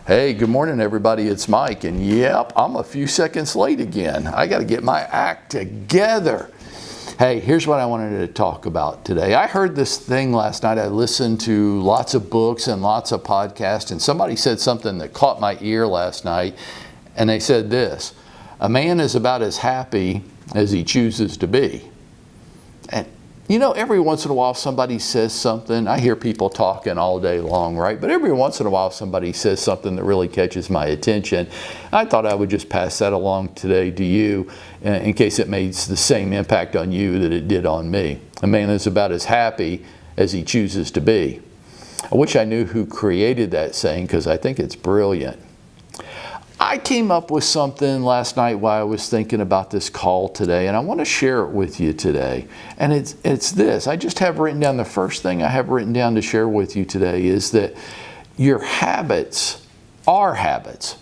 Hey, good morning, everybody. It's Mike, and yep, I'm a few seconds late again. I got to get my act together. Hey, here's what I wanted to talk about today. I heard this thing last night. I listened to lots of books and lots of podcasts, and somebody said something that caught my ear last night, and they said this: a man is about as happy as he chooses to be. And you know, every once in a while somebody says something. I hear people talking all day long, right? But every once in a while somebody says something that really catches my attention. I thought I would just pass that along today to you in case it made the same impact on you that it did on me. A man is about as happy as he chooses to be. I wish I knew who created that saying because I think it's brilliant. I came up with something last night while I was thinking about this call today, and I want to share it with you today. And it's this. I just have written down, the first thing I have written down to share with you today is that your habits are habits.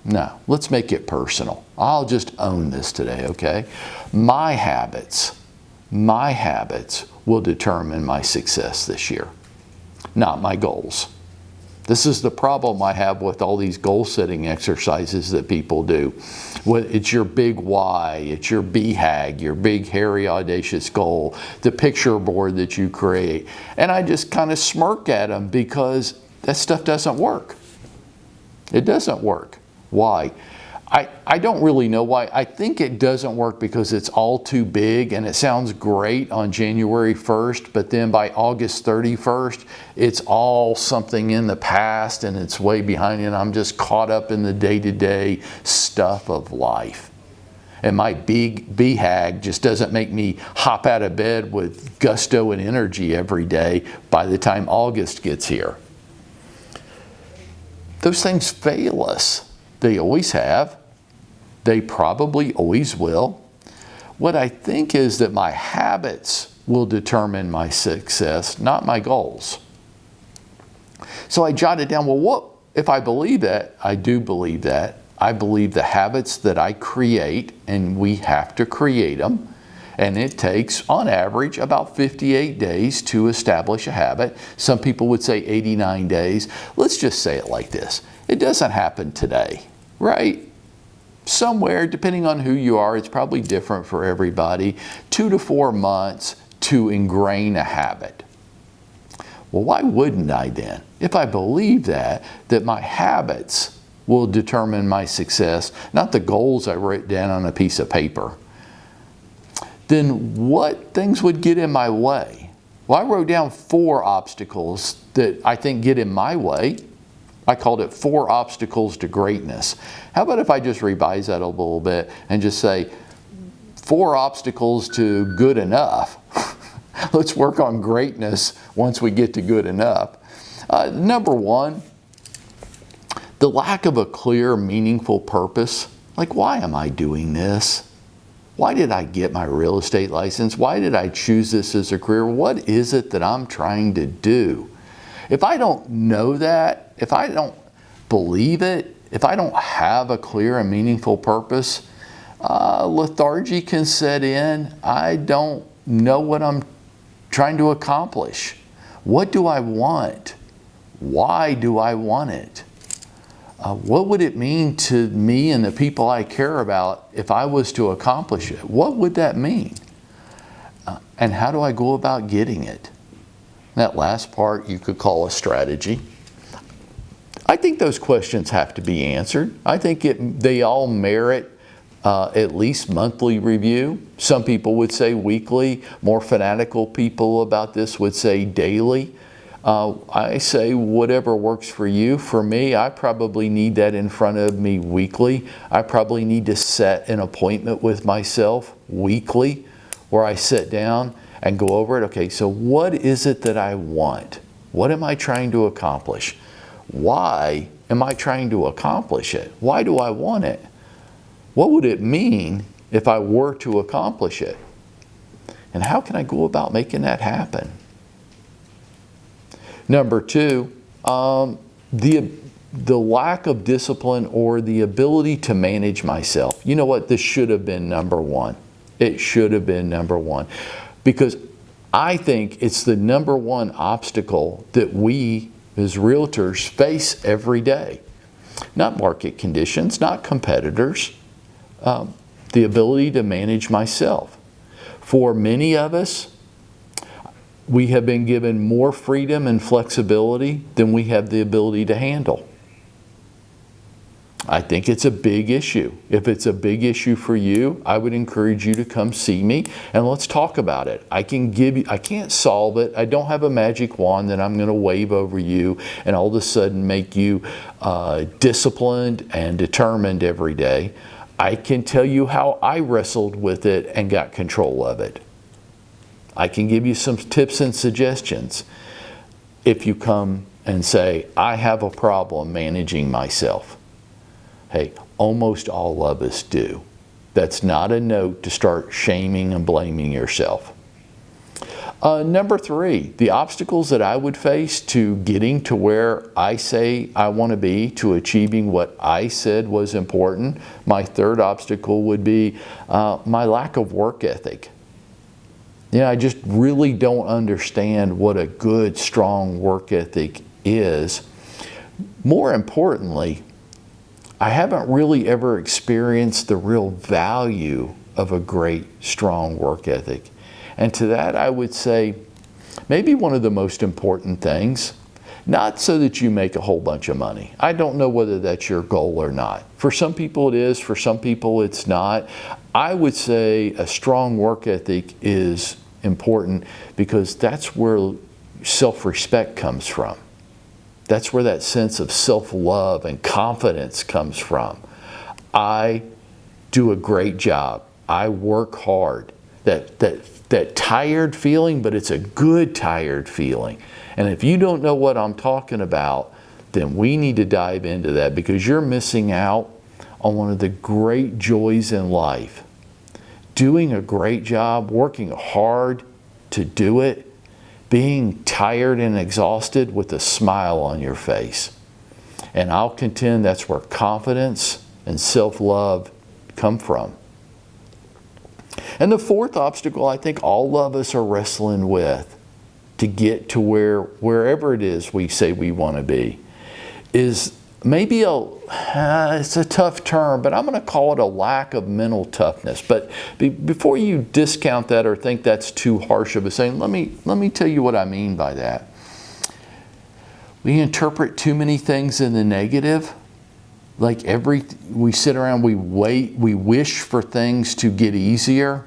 No, let's make it personal. I'll just own this today, okay? My habits will determine my success this year, not my goals. This is the problem I have with all these goal-setting exercises that people do. It's your big why, it's your BHAG, your big, hairy, audacious goal, the picture board that you create. And I just kind of smirk at them because that stuff doesn't work. It doesn't work. Why? I don't really know why. I think it doesn't work because it's all too big and it sounds great on January 1st, but then by August 31st, it's all something in the past and it's way behind and I'm just caught up in the day-to-day stuff of life. And my big BHAG just doesn't make me hop out of bed with gusto and energy every day by the time August gets here. Those things fail us. They always have. They probably always will. What I think is that my habits will determine my success, not my goals. So I jotted down, well, what if I believe that? I do believe that. I believe the habits that I create, and we have to create them, and it takes, on average, about 58 days to establish a habit. Some people would say 89 days. Let's just say it like this. It doesn't happen today, right? Somewhere, depending on who you are, it's probably different for everybody, 2 to 4 months to ingrain a habit. Well, why wouldn't I then? If I believe that my habits will determine my success, not the goals I wrote down on a piece of paper, then what things would get in my way? Well, I wrote down 4 obstacles that I think get in my way. I called it 4 obstacles to greatness. How about if I just revise that a little bit and just say 4 obstacles to good enough? Let's work on greatness once we get to good enough. Number 1, the lack of a clear, meaningful purpose. Like, why am I doing this? Why did I get my real estate license? Why did I choose this as a career? What is it that I'm trying to do? If I don't know that, if I don't believe it, if I don't have a clear and meaningful purpose, lethargy can set in. I don't know what I'm trying to accomplish. What do I want? Why do I want it? What would it mean to me and the people I care about if I was to accomplish it? What would that mean? And how do I go about getting it? That last part you could call a strategy. I think those questions have to be answered. I think they all merit at least monthly review. Some people would say weekly. More fanatical people about this would say daily. I say whatever works for you. For me, I probably need that in front of me weekly. I probably need to set an appointment with myself weekly where I sit down and go over it. Okay, so what is it that I want? What am I trying to accomplish? Why am I trying to accomplish it? Why do I want it? What would it mean if I were to accomplish it? And how can I go about making that happen? Number 2, the lack of discipline or the ability to manage myself. You know what? This should have been number 1. It should have been number 1. Because I think it's the number 1 obstacle that we as realtors face every day. not market conditions, not competitors, the ability to manage myself. For many of us, we have been given more freedom and flexibility than we have the ability to handle. I think it's a big issue. If it's a big issue for you, I would encourage you to come see me and let's talk about it. I can't solve it. I don't have a magic wand that I'm going to wave over you and all of a sudden make you disciplined and determined every day. I can tell you how I wrestled with it and got control of it. I can give you some tips and suggestions if you come and say, I have a problem managing myself. Hey, almost all of us do. That's not a note to start shaming and blaming yourself. Number 3, the obstacles that I would face to getting to where I say I want to be, to achieving what I said was important. My third obstacle would be my lack of work ethic. I just really don't understand what a good, strong work ethic is. More importantly, I haven't really ever experienced the real value of a great, strong work ethic. And to that, I would say maybe one of the most important things, not so that you make a whole bunch of money. I don't know whether that's your goal or not. For some people it is, for some people it's not. I would say a strong work ethic is important because that's where self-respect comes from. That's where that sense of self-love and confidence comes from. I do a great job. I work hard. That tired feeling, but it's a good tired feeling. And if you don't know what I'm talking about, then we need to dive into that because you're missing out on one of the great joys in life. Doing a great job, working hard to do it, being tired and exhausted with a smile on your face. And I'll contend that's where confidence and self-love come from. And the fourth obstacle I think all of us are wrestling with to get to wherever it is we say we want to be is maybe it's a tough term, but I'm going to call it a lack of mental toughness. But before you discount that or think that's too harsh of a saying, let me tell you what I mean by that. We interpret too many things in the negative. Like we sit around, we wish for things to get easier.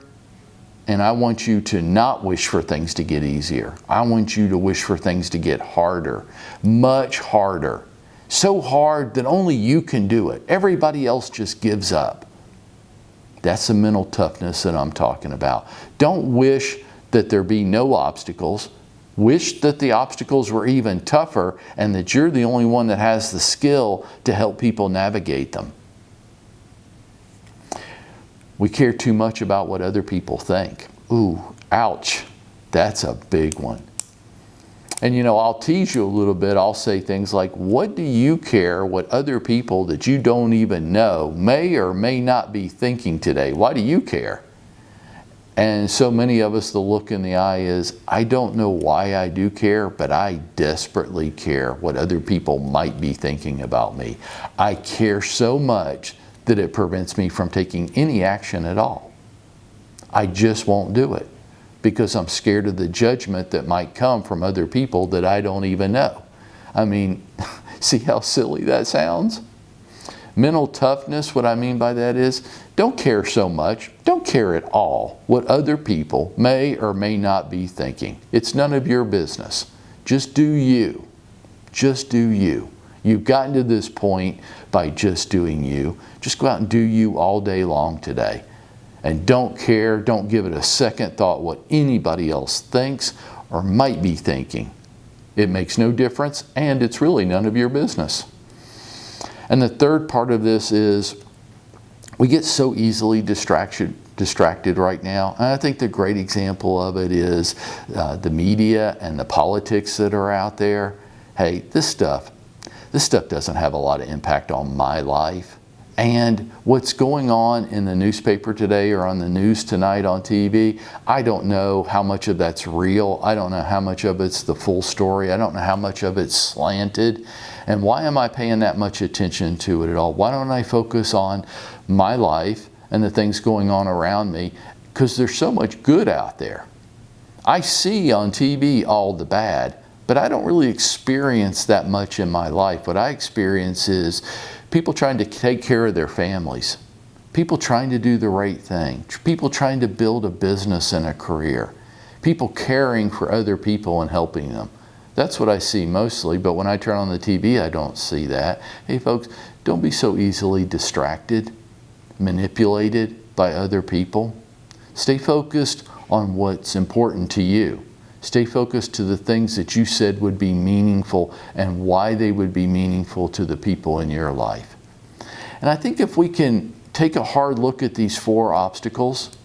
And I want you to not wish for things to get easier. I want you to wish for things to get harder, much harder. So hard that only you can do it. Everybody else just gives up. That's the mental toughness that I'm talking about. Don't wish that there be no obstacles. Wish that the obstacles were even tougher and that you're the only one that has the skill to help people navigate them. We care too much about what other people think. Ooh, ouch. That's a big one. And I'll tease you a little bit. I'll say things like, what do you care what other people that you don't even know may or may not be thinking today? Why do you care? And so many of us, the look in the eye is, I don't know why I do care, but I desperately care what other people might be thinking about me. I care so much that it prevents me from taking any action at all. I just won't do it because I'm scared of the judgment that might come from other people that I don't even know. I mean, see how silly that sounds? Mental toughness, what I mean by that is, don't care so much, don't care at all what other people may or may not be thinking. It's none of your business. Just do you. Just do you. You've gotten to this point by just doing you. Just go out and do you all day long today. And don't care, don't give it a second thought what anybody else thinks or might be thinking. It makes no difference, and it's really none of your business. And the third part of this is we get so easily distracted right now. And I think the great example of it is the media and the politics that are out there. Hey, this stuff doesn't have a lot of impact on my life. And what's going on in the newspaper today or on the news tonight on TV, I don't know how much of that's real. I don't know how much of it's the full story. I don't know how much of it's slanted. And why am I paying that much attention to it at all? Why don't I focus on my life and the things going on around me? Because there's so much good out there. I see on TV all the bad, but I don't really experience that much in my life. What I experience is people trying to take care of their families, people trying to do the right thing, people trying to build a business and a career, people caring for other people and helping them. That's what I see mostly, but when I turn on the TV, I don't see that. Hey folks, don't be so easily distracted, manipulated by other people. Stay focused on what's important to you. Stay focused to the things that you said would be meaningful and why they would be meaningful to the people in your life. And I think if we can take a hard look at these 4 obstacles,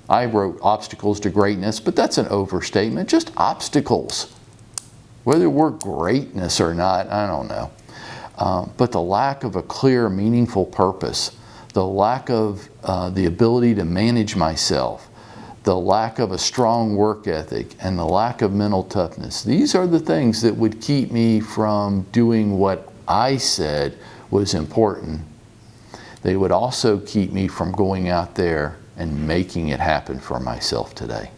I wrote obstacles to greatness, but that's an overstatement, just obstacles. Whether we're greatness or not, I don't know. But the lack of a clear, meaningful purpose, the lack of the ability to manage myself, the lack of a strong work ethic, and the lack of mental toughness. These are the things that would keep me from doing what I said was important. They would also keep me from going out there and making it happen for myself today.